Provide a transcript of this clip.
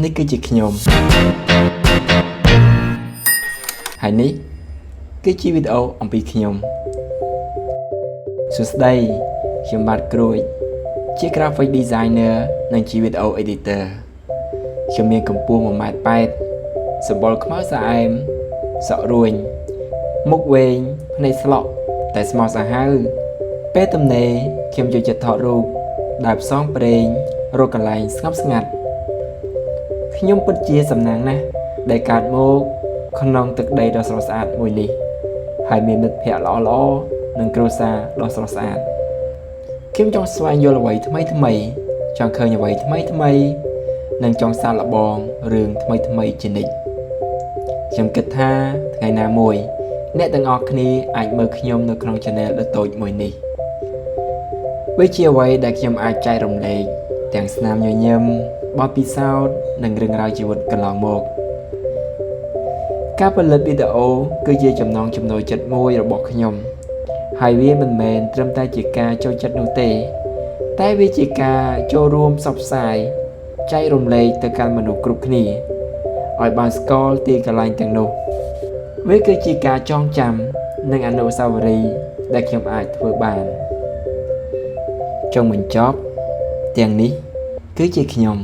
នេះគឺជាខ្ញុំហើយនេះគឺជាវីដេអូអំពីខ្ញុំសួស្តីខ្ញុំបាទក្រួយជា graphic designer និងជា video editor ខ្ញុំមានកម្ពស់ 1.8 ម៉ែត្រសម្បុរខ្មៅស្អែមសក់រួញមុខវែងភ្នែកស្លក់តែស្មោះសាហាវពេលទំនេរខ្ញុំយកចិត្តថតរូបដើរផ្សងព្រេងរកកន្លែងស្ងប់ស្ងាត់ខ្ញុំពិតជាសំណាងណាស់ដែលកើតមកក្នុងទឹកដីដ៏ស្រស់ស្អាតមួយនេះហើយមានមិត្តភ័ក្តិល្អៗនិងគ្រួសារដ៏ស្រស់ស្អាតខ្ញុំចង់ស្វែងយល់អ្វីថ្មីចង់ឃើញអ្វីថ្មីនិងចង់សាកល្បងរឿងថ្មីជានិច្ចខ្ញុំគិតថាថ្ងៃណាមួយអ្នកទាំងអស់គ្នាអាចមើលខ្ញុំនៅក្នុង channel ដ៏តូចមួយនេះវាជាអ្វីដែលខ្ញុំអាចចែករំលែកទាំងស្នាមញញឹមបទពិសោធន៍និងរឿងរ៉ាវជីវិតកន្លងមកការផលិតវីដេអូគឺជាចំណង់ចំណូលចិត្តមួយរបស់ខ្ញុំហើយវាមិនមែនត្រឹមតែជាការចូលចិត្តនោះទេតែវាជាការចូលរួមផ្សព្វផ្សាយចែករំលែកទៅកាន់មនុស្សគ្រប់គ្នាឲ្យបានស្គាល់ទីកន្លែងទាំងនោះវាគឺជាការចងចាំនិងអនុស្សាវរីយ៍ដែលខ្ញុំអាចធ្វើបានចុងបញ្ចប់ទាំងនេះគឺជាខ្ញុំ